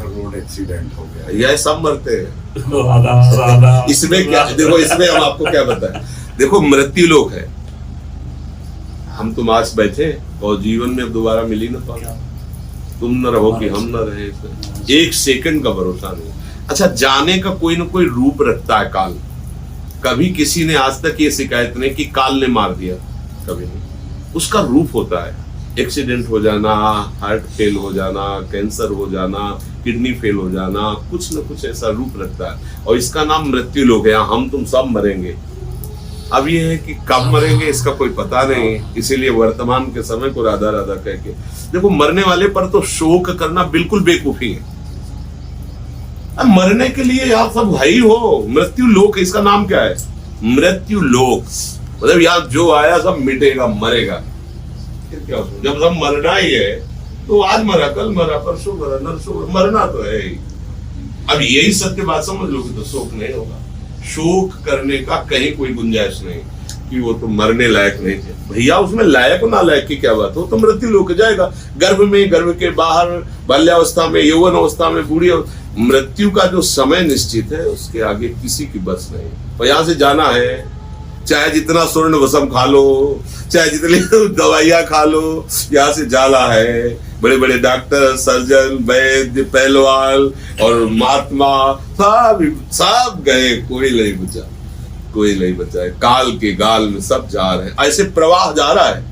Road accident हो गया, यह सब मरते हैं। राधा इसमें क्या देखो, इसमें हम आपको क्या बताएं। देखो मृत्यु लोक है, हम तुम आज बैठे और जीवन में दोबारा मिल ही ना पाओ, तुम न रहो कि हम न रहे, एक सेकंड का भरोसा नहीं। अच्छा, जाने का कोई ना कोई रूप रखता है काल। कभी किसी ने आज तक ये शिकायत नहीं कि काल ने मार दिया, कभी नहीं। उसका रूप होता है, एक्सीडेंट हो जाना, हार्ट फेल हो जाना, कैंसर हो जाना, किडनी फेल हो जाना, कुछ न कुछ ऐसा रूप रखता है, और इसका नाम मृत्यु लोक है। हम तुम सब मरेंगे। अब ये है कि कब मरेंगे इसका कोई पता नहीं, इसीलिए वर्तमान के समय को राधा राधा कह के देखो। मरने वाले पर तो शोक करना बिल्कुल बेवकूफी है। अब मरने के लिए आप सब भाई हो, मृत्यु लोक, इसका नाम क्या है? मृत्यु लोक। मतलब यार जो आया सब मिटेगा, मरेगा, फिर क्या होगा? जब सब मरना ही है तो आज मरा, कल मरा, परसों मरा, नरसों मरना तो है ही। अब यही सत्य बात समझ लोगे तो शोक नहीं होगा। शोक करने का कहीं कोई गुंजाइश नहीं कि वो तो मरने लायक नहीं थे। भैया उसमें लायक ना लायक की क्या बात हो, तो मृत्यु लोक जाएगा। गर्भ में, गर्भ के बाहर, बाल्यावस्था में, यौवन अवस्था में, बूढ़ी। मृत्यु का जो समय निश्चित है उसके आगे किसी की बस नहीं। और यहाँ से जाना है, चाहे जितना स्वर्ण वसम खा लो, चाहे जितनी दवाइयां खा लो, यहाँ से जाना है। बड़े बड़े डॉक्टर, सर्जन, वैद्य, पहलवान और महात्मा सब गए, कोई नहीं बचा, कोई नहीं बचा है। काल के गाल में सब जा रहे हैं। ऐसे प्रवाह जा रहा है,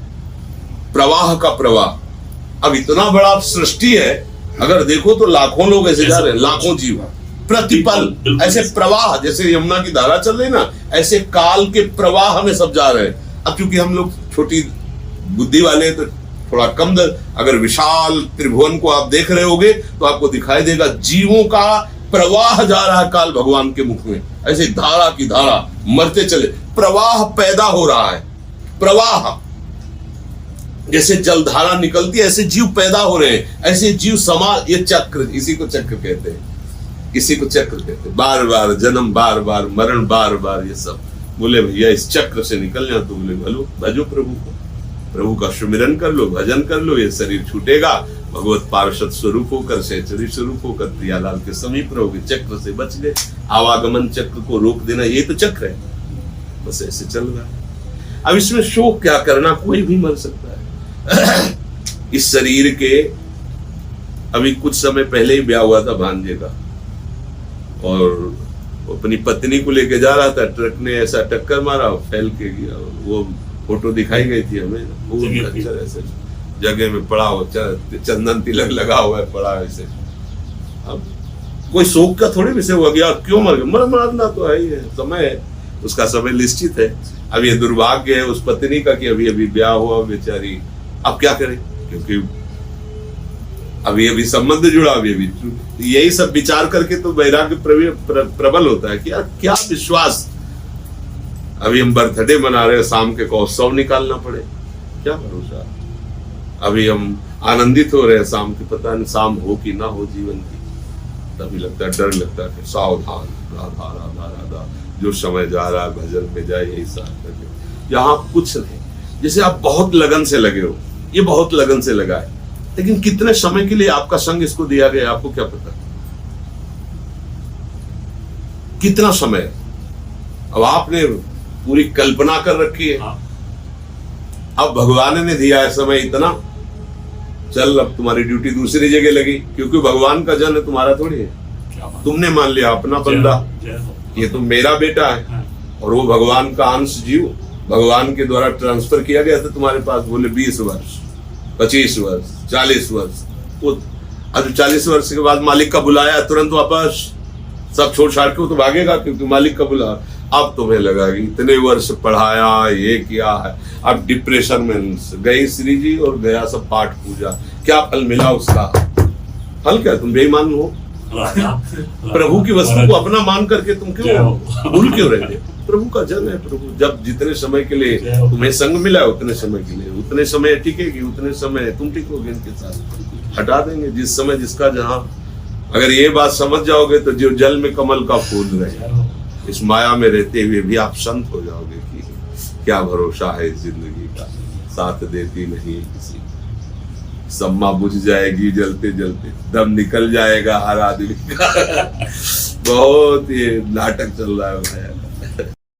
प्रवाह का प्रवाह। अब इतना बड़ा सृष्टि है, अगर देखो तो लाखों लोग ऐसे जा रहे हैं, लाखों जीव प्रतिपल ऐसे प्रवाह, जैसे यमुना की धारा चल रही ना, ऐसे काल के प्रवाह में सब जा रहे हैं। अब क्योंकि हम लोग छोटी बुद्धि वाले तो थोड़ा कम अगर विशाल त्रिभुवन को आप देख रहे होगे तो आपको दिखाई देगा जीवों का प्रवाह जा रहा है काल भगवान के मुख में। ऐसे धारा की धारा मरते चले, प्रवाह पैदा हो रहा है। प्रवाह जैसे जलधारा निकलती है, ऐसे जीव पैदा हो रहे हैं, ऐसे जीव समाज। ये चक्र, इसी को चक्र कहते हैं, इसी को चक्र कहते हैं। बार बार जन्म, बार बार मरण, बार बार ये सब। बोले भैया इस चक्र से निकल जाओ तो बोले भजो प्रभु को, प्रभु का सुमिरन कर लो, भजन कर लो, ये शरीर छूटेगा, भगवत पार्षद स्वरूप होकर, सहचरी स्वरूप होकर प्रियालाल के समीप रहोगे, चक्र से बच गए। आवागमन चक्र को रोक देना, ये तो चक्र है, बस ऐसे चल रहा है। अब इसमें शोक क्या करना, कोई भी मर सकता है। इस शरीर के अभी कुछ समय पहले ही ब्याह हुआ था भांजे का, और अपनी पत्नी को लेके जा रहा था, ट्रक ने ऐसा टक्कर मारा, फैल के गया। वो फोटो दिखाई गई थी हमें, ऐसे जगह में पड़ा हो, चंदन तिलक लगा हुआ है, पड़ा ऐसे। अब कोई शोक का थोड़ी विषय हुआ गया, क्यों मर गया? मरना तो है ही है, समय है, उसका समय निश्चित है। अब ये दुर्भाग्य है उस पत्नी का कि अभी अभी ब्याह हुआ बेचारी, अब क्या करे, क्योंकि अभी संबंध जुड़ा, अभी यही सब विचार करके तो वैराग्य प्रबल होता है कि यार क्या विश्वास, अभी हम बर्थडे मना रहे हैं, शाम के को 100 निकालना पड़े, क्या भरोसा। अभी हम आनंदित हो रहे हैं शाम की, पता नहीं शाम हो कि ना हो जीवन की, तभी लगता है, डर लगता है कि सावधान, राधा राधा राधा, जो समय जा रहा है भजन में जाए, यही साथ करके। यहाँ कुछ नहीं, जैसे आप बहुत लगन से लगे हो, ये बहुत लगन से लगा है, लेकिन कितने समय के लिए आपका संग इसको दिया गया आपको क्या पता, कितना समय। अब आपने पूरी कल्पना कर रखी है, अब भगवान ने दिया है समय इतना, चल अब तुम्हारी ड्यूटी दूसरी जगह लगी, क्योंकि भगवान का जन है, तुम्हारा थोड़ी है। तुमने मान लिया अपना बंदा, ये तो मेरा बेटा है, और वो भगवान का अंश जीव, भगवान के द्वारा ट्रांसफर किया गया था तुम्हारे पास। बोले 20 वर्ष, 25 वर्ष, 40 वर्ष, वो अब 40 वर्ष के बाद मालिक का बुलाया, तुरंत वापस सब छोड़ छाड़ के वो तो भागेगा, क्योंकि मालिक का बुला। अब तुम्हें लगा कि इतने वर्ष पढ़ाया, ये किया है, अब डिप्रेशन में गई श्री जी और गया सब पाठ पूजा, क्या फल मिला उसका? फल क्या, तुम बेईमान हो। प्रभु की वस्तु को अपना मान करके तुम क्यों भूल क्यों रहे थे? प्रभु का जन है, प्रभु जब जितने समय के लिए तुम्हें संग मिला उतने समय के लिए, उतने समय टिकेगी, उतने समय तुम टिकोगे इनके साथ। हटा देंगे जिस समय जिसका जहां। अगर ये बात समझ जाओगे तो जो जल में कमल का फूल रहे, इस माया में रहते हुए भी आप संत हो जाओगे कि क्या भरोसा है इस जिंदगी का, साथ देती नहीं किसी। सम्मा बुझ जाएगी जलते जलते, दम निकल जाएगा हर आदमी का। बहुत ये नाटक चल रहा है भाई।